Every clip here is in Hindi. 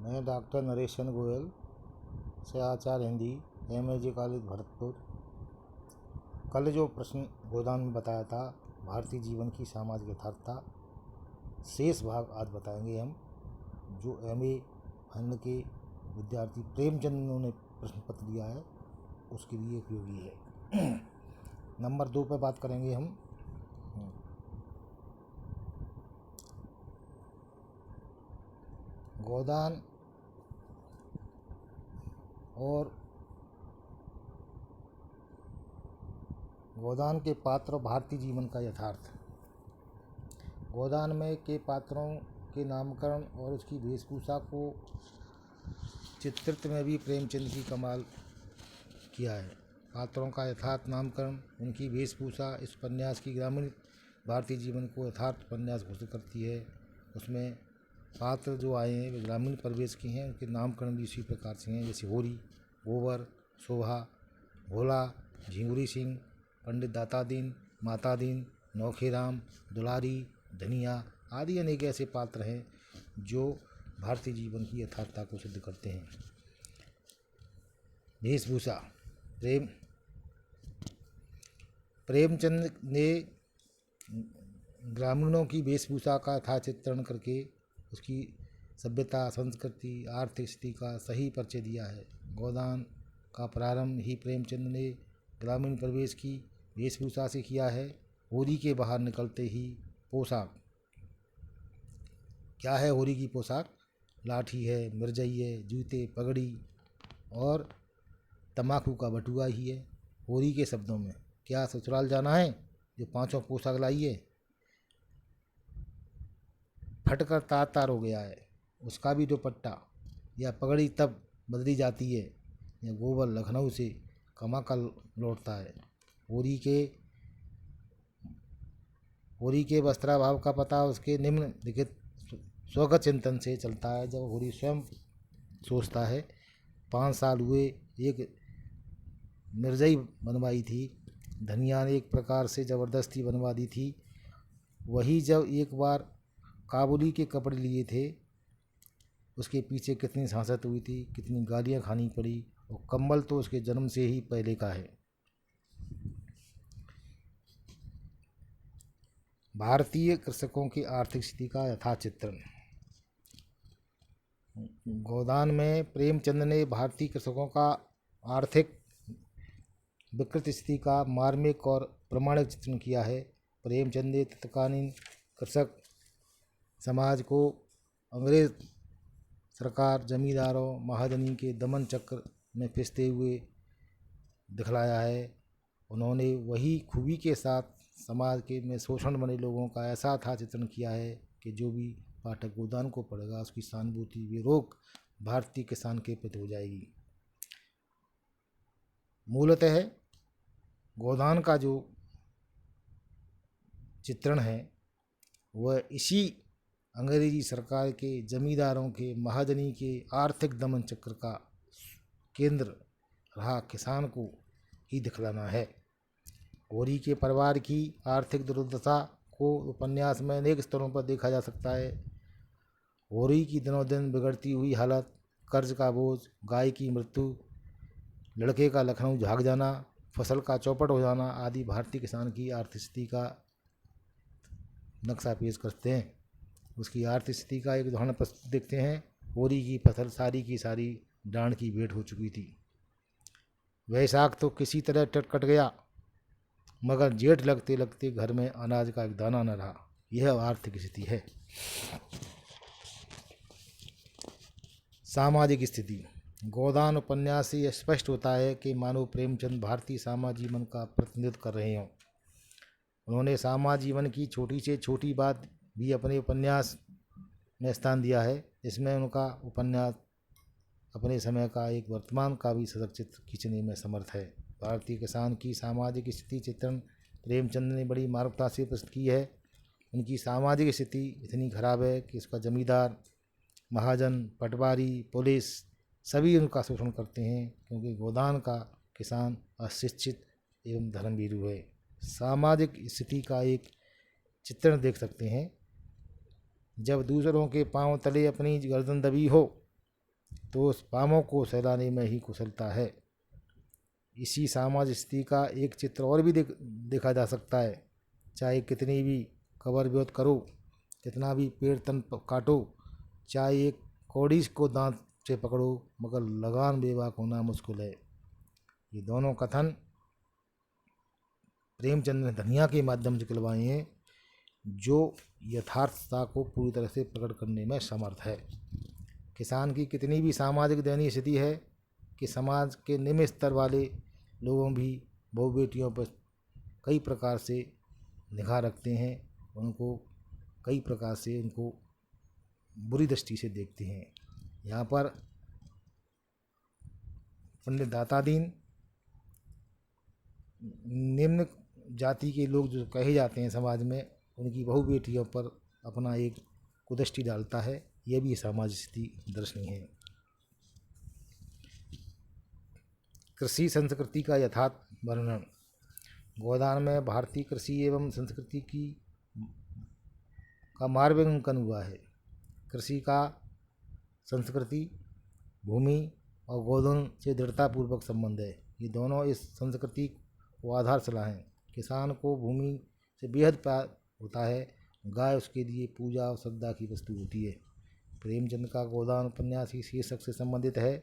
मैं डॉक्टर नरेश चंद्र गोयल से आचार्य हिंदी MAG कॉलेज भरतपुर। कल जो प्रश्न गोदान में बताया था भारतीय जीवन की सामाजिक यथार्थता, शेष भाग आज बताएंगे हम। जो MA फाइनल के विद्यार्थी प्रेमचंद ने प्रश्न पत्र दिया है उसके लिए उपयोगी है। नंबर 2 पर बात करेंगे हम। गोदान और गोदान के पात्र भारतीय जीवन का यथार्थ। गोदान में के पात्रों के नामकरण और उसकी वेशभूषा को चित्रित में भी प्रेमचंद की कमाल किया है। पात्रों का यथार्थ नामकरण, उनकी वेशभूषा इस उपन्यास की ग्रामीण भारतीय जीवन को यथार्थ उपन्यास घोषित करती है। उसमें पात्र जो आए हैं वे ग्रामीण परिवेश के हैं, उनके नामकरण भी इसी प्रकार से हैं, जैसे होरी, गोबर, शोभा, भोला, झिंगुरी सिंह, पंडित दाता दीन, माता दीन, नौखेराम, दुलारी, धनिया आदि अनेक ऐसे पात्र हैं जो भारतीय जीवन की यथार्थता को सिद्ध करते हैं। वेशभूषा। प्रेमचंद ने ग्रामीणों की वेशभूषा का यथार्थ चित्रण करके उसकी सभ्यता, संस्कृति, आर्थिक स्थिति का सही परिचय दिया है। गोदान का प्रारंभ ही प्रेमचंद ने ग्रामीण परिवेश की वेशभूषा से किया है। होरी के बाहर निकलते ही पोशाक। क्या है होरी की पोशाक? लाठी है, मिर्जई है, जूते, पगड़ी और तम्बाकू का बटुआ ही है। होरी के शब्दों में, क्या ससुराल जाना है जो पांचों पोशाक लाइए? फटकर तार तार हो गया है, उसका भी दुपट्टा या पगड़ी तब बदली जाती है या गोबर लखनऊ से कमा कर लौटता है। होरी के वस्त्राभाव का पता उसके निम्नलिखित स्वगत चिंतन से चलता है। जब होरी स्वयं सोचता है 5 साल हुए एक मिर्जई बनवाई थी, धनिया ने एक प्रकार से ज़बरदस्ती बनवा दी थी। वही जब एक बार काबुली के कपड़े लिए थे, उसके पीछे कितनी सांसत हुई थी, कितनी गालियाँ खानी पड़ी, और कंबल तो उसके जन्म से ही पहले का है। भारतीय कृषकों की आर्थिक स्थिति का यथार्थ चित्रण। गोदान में प्रेमचंद ने भारतीय कृषकों का आर्थिक विकृत स्थिति का मार्मिक और प्रमाणिक चित्रण किया है। प्रेमचंद ने तत्कालीन कृषक समाज को अंग्रेज सरकार, जमींदारों, महाजनी के दमन चक्र में पिसते हुए दिखलाया है। उन्होंने वही खूबी के साथ समाज के में शोषण बने लोगों का ऐसा था चित्रण किया है कि जो भी पाठक गोदान को पढ़ेगा उसकी सहानुभूति बेरोक भारतीय किसान के प्रति हो जाएगी। मूलतः गोदान का जो चित्रण है वह इसी अंग्रेजी सरकार के, जमींदारों के, महाजनी के आर्थिक दमन चक्र का केंद्र रहा किसान को ही दिखलाना है। होरी के परिवार की आर्थिक दुर्दशा को उपन्यास में अनेक स्तरों पर देखा जा सकता है। होरी की दिनों दिन बिगड़ती हुई हालत, कर्ज का बोझ, गाय की मृत्यु, लड़के का लखनऊ भाग जाना, फसल का चौपट हो जाना आदि भारतीय किसान की आर्थिक स्थिति का नक्शा पेश करते हैं। उसकी आर्थिक स्थिति का एक उदाहरण देखते हैं। होरी की फसल सारी की सारी डांड की भेंट हो चुकी थी। वैशाख तो किसी तरह कट गया, मगर जेठ लगते लगते घर में अनाज का एक दाना न रहा। यह आर्थिक स्थिति है। सामाजिक स्थिति। गोदान उपन्यास से यह स्पष्ट होता है कि मानव प्रेमचंद भारतीय समाज जीवन का प्रतिनिधित्व कर रहे हों। उन्होंने समाज जीवन की छोटी से छोटी बात भी अपने उपन्यास में स्थान दिया है। इसमें उनका उपन्यास अपने समय का एक वर्तमान का भी सजग चित्र खींचने में समर्थ है। भारतीय किसान की सामाजिक स्थिति चित्रण प्रेमचंद ने बड़ी मार्मिकता से प्रस्तुत की है। उनकी सामाजिक स्थिति इतनी खराब है कि उसका जमींदार, महाजन, पटवारी, पुलिस सभी उनका शोषण करते हैं, क्योंकि गोदान का किसान अशिक्षित एवं धर्मभीरू है। सामाजिक स्थिति का एक चित्रण देख सकते हैं। जब दूसरों के पांव तले अपनी गर्दन दबी हो तो उस पामों को सहलाने में ही कुशलता है। इसी सामाजिक स्थिति का एक चित्र और भी देखा जा सकता है। चाहे कितनी भी कबर ब्योत करो, कितना भी पेड़ तन काटो, चाहे एक कौड़ी को दांत से पकड़ो, मगर लगान बेबाक होना मुश्किल है। ये दोनों कथन प्रेमचंद ने धनिया के माध्यम से कहलवाए हैं, जो यथार्थता को पूरी तरह से प्रकट करने में समर्थ है। किसान की कितनी भी सामाजिक दयनीय स्थिति है कि समाज के निम्न स्तर वाले लोगों भी बहु बेटियों पर कई प्रकार से निगाह रखते हैं, उनको कई प्रकार से उनको बुरी दृष्टि से देखते हैं। यहाँ पर पंडित दाता दीन निम्न जाति के लोग जो कहे जाते हैं समाज में, उनकी बहु बेटियों पर अपना एक कुदृष्टि डालता है। यह भी सामाजिक स्थिति दर्शनीय है। कृषि संस्कृति का यथार्थ वर्णन। गोदान में भारतीय कृषि एवं संस्कृति का मार्गांकन हुआ है। कृषि का संस्कृति, भूमि और गोधन से दृढ़तापूर्वक संबंध है। ये दोनों इस संस्कृति को आधारशिला हैं। किसान को भूमि से बेहद प्यार होता है। गाय उसके लिए पूजा और श्रद्धा की वस्तु होती है। प्रेमचंद का गोदान उपन्यास ही शीर्षक से संबंधित है।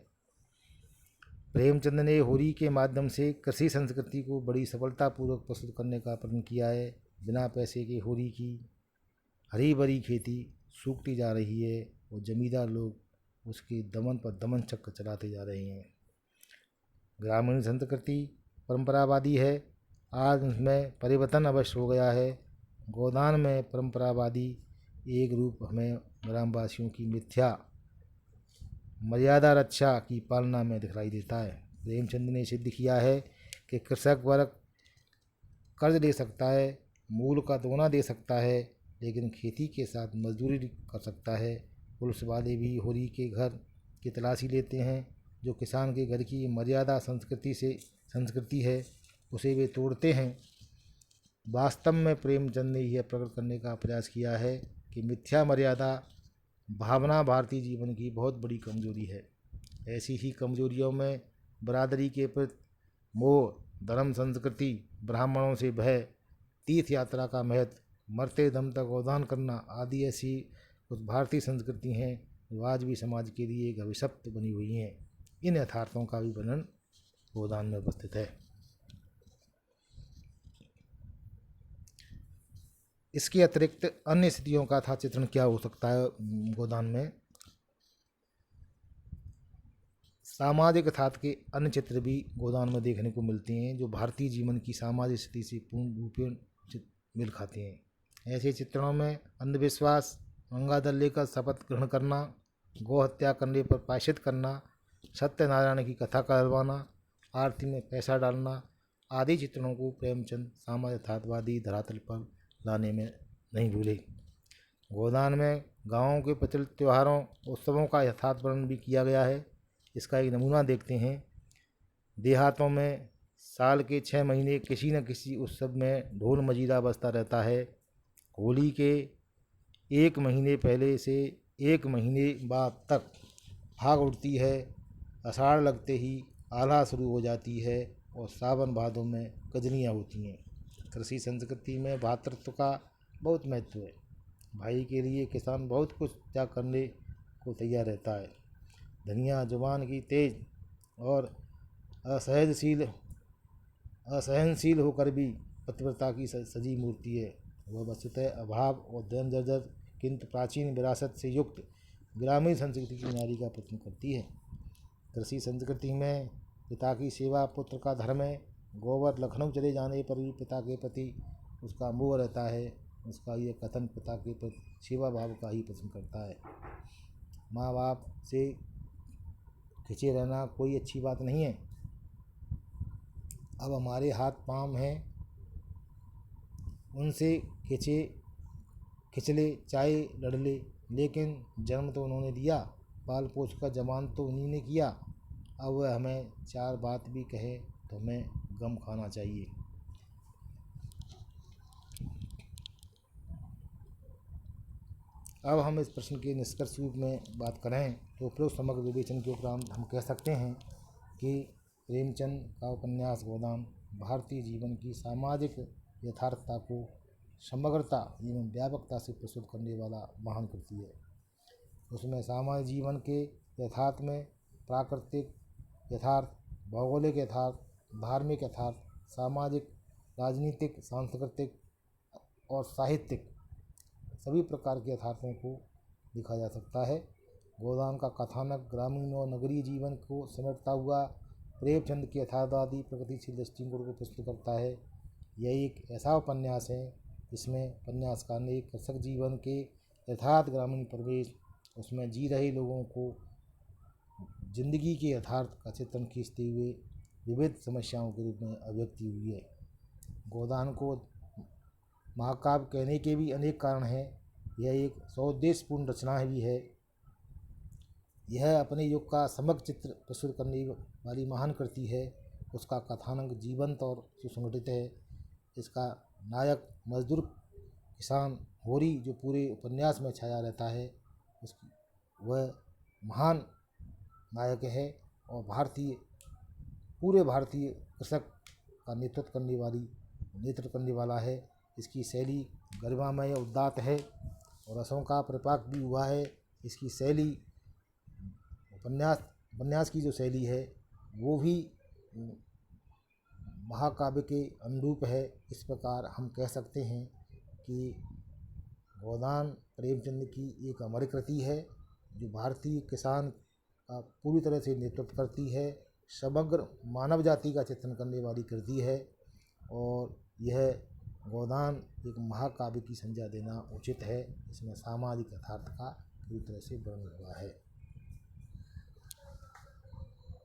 प्रेमचंद ने होरी के माध्यम से कृषि संस्कृति को बड़ी सफलतापूर्वक प्रस्तुत करने का प्रयत्न किया है। बिना पैसे के होरी की हरी भरी खेती सूखती जा रही है और जमींदार लोग उसके दमन पर दमन चक्र चलाते जा रहे हैं। ग्रामीण संस्कृति परंपरावादी है, आज उसमें परिवर्तन अवश्य हो गया है। गोदान में परंपरावादी एक रूप हमें ग्रामवासियों की मिथ्या मर्यादा रक्षा की पालना में दिखाई देता है। प्रेमचंद ने सिद्ध किया है कि कृषक वर्ग कर्ज ले सकता है, मूल का दोना दे सकता है, लेकिन खेती के साथ मजदूरी कर सकता है। पुलिस वाले भी होरी के घर की तलाशी लेते हैं। जो किसान के घर की मर्यादा संस्कृति है, उसे वे तोड़ते हैं। वास्तव में प्रेमचंद ने यह प्रकट करने का प्रयास किया है कि मिथ्या मर्यादा भावना भारतीय जीवन की बहुत बड़ी कमजोरी है। ऐसी ही कमजोरियों में बरादरी के प्रति मोह, धर्म संस्कृति, ब्राह्मणों से भय, तीर्थ यात्रा का महत्व, मरते दम तक गोदान करना आदि ऐसी कुछ भारतीय संस्कृति हैं जो आज भी समाज के लिए एक अभिशप्त बनी हुई हैं। इन यथार्थों का भी वर्णन गोदान में उपस्थित है। इसके अतिरिक्त अन्य स्थितियों का था चित्रण क्या हो सकता है गोदान में। सामाजिक यथार्थ के अन्य चित्र भी गोदान में देखने को मिलते हैं, जो भारतीय जीवन की सामाजिक स्थिति से पूर्ण रूपेण मिल खाते हैं। ऐसे चित्रणों में अंधविश्वास, गंगाजल लेकर शपथ ग्रहण करना, गौ हत्या करने पर प्रायश्चित करना, सत्यनारायण की कथा करवाना, आरती में पैसा डालना आदि चित्रणों को प्रेमचंद सामाजिक यथार्थवादी धरातल पर लाने में नहीं भूले। गोदान में गाँवों के प्रचलित त्योहारों उत्सवों का यथार्थ वर्णन भी किया गया है। इसका एक नमूना देखते हैं। देहातों में साल के 6 महीने किसी न किसी उत्सव में ढोल मजीरा बजता रहता है। होली के 1 महीने पहले से 1 महीने बाद तक भाग उठती है। आषाढ़ लगते ही आल्हा शुरू हो जाती है और सावन भादों में कजनियाँ होती हैं। कृषि संस्कृति में भ्रातृत्व का बहुत महत्व है। भाई के लिए किसान बहुत कुछ त्याग करने को तैयार रहता है। धनिया जुबान की तेज और असहनशील होकर भी पतिव्रता की सजी मूर्ति है। वह वस्तुतः अभाव और धन जर्जर किंतु प्राचीन विरासत से युक्त ग्रामीण संस्कृति की नारी का प्रतिनिधित्व करती है। कृषि संस्कृति में पिता की सेवा पुत्र का धर्म है। गोबर लखनऊ चले जाने पर भी पिता के प्रति उसका मोह रहता है। उसका यह कथन पिता के प्रति सेवा भाव का ही प्रश्न करता है। माँ बाप से खिंचे रहना कोई अच्छी बात नहीं है। अब हमारे हाथ पांव हैं, उनसे खिंचले चाहे लड़ ले, लेकिन जन्म तो उन्होंने दिया, पाल पोष का जवान तो उन्हीं ने किया। अब वह हमें 4 बात भी कहे तो हमें गम खाना चाहिए। अब हम इस प्रश्न के निष्कर्ष रूप में बात करें तो उपरोक्त समग्र विवेचन के उपरांत हम कह सकते हैं कि प्रेमचंद का उपन्यास गोदान भारतीय जीवन की सामाजिक यथार्थता को समग्रता एवं व्यापकता से प्रस्तुत करने वाला महान कृति है। उसमें सामान्य जीवन के यथार्थ में प्राकृतिक यथार्थ, भौगोलिक यथार्थ, धार्मिक यथार्थ, सामाजिक, राजनीतिक, सांस्कृतिक और साहित्यिक सभी प्रकार के यथार्थों को लिखा जा सकता है। गोदान का कथानक ग्रामीण और नगरीय जीवन को समेटता हुआ प्रेमचंद के यथार्थवादी प्रगतिशील दृष्टिकोण को प्रस्तुत करता है। यह एक ऐसा उपन्यास है जिसमें उपन्यासकार ने कृषक जीवन के यथार्थ ग्रामीण परिवेश, उसमें जी रहे लोगों को जिंदगी के यथार्थ का चित्रण खींचते हुए विविध समस्याओं के रूप में अभिव्यक्ति हुई है। गोदान को महाकाव्य कहने के भी अनेक कारण हैं। यह एक सौद्देश्यपूर्ण रचना भी है। यह अपने युग का समग्र चित्र प्रस्तुत करने वाली महान कृति है। उसका कथानक जीवंत और सुसंगठित है। इसका नायक मजदूर किसान होरी जो पूरे उपन्यास में छाया रहता है, उसकी वह महान नायक है और पूरे भारतीय कृषक का नेतृत्व करने वाला है। इसकी शैली गरिमामय उदात्त है और रसों का परिपाक भी हुआ है। इसकी शैली उपन्यास की जो शैली है वो भी महाकाव्य के अनुरूप है। इस प्रकार हम कह सकते हैं कि गोदान प्रेमचंद की एक अमर कृति है जो भारतीय किसान का पूरी तरह से नेतृत्व करती है, समग्र मानव जाति का चित्रण करने वाली कृति है और यह गोदान एक महाकाव्य की संज्ञा देना उचित है। इसमें सामाजिक यथार्थ का पूरी तरह से वर्णन हुआ है।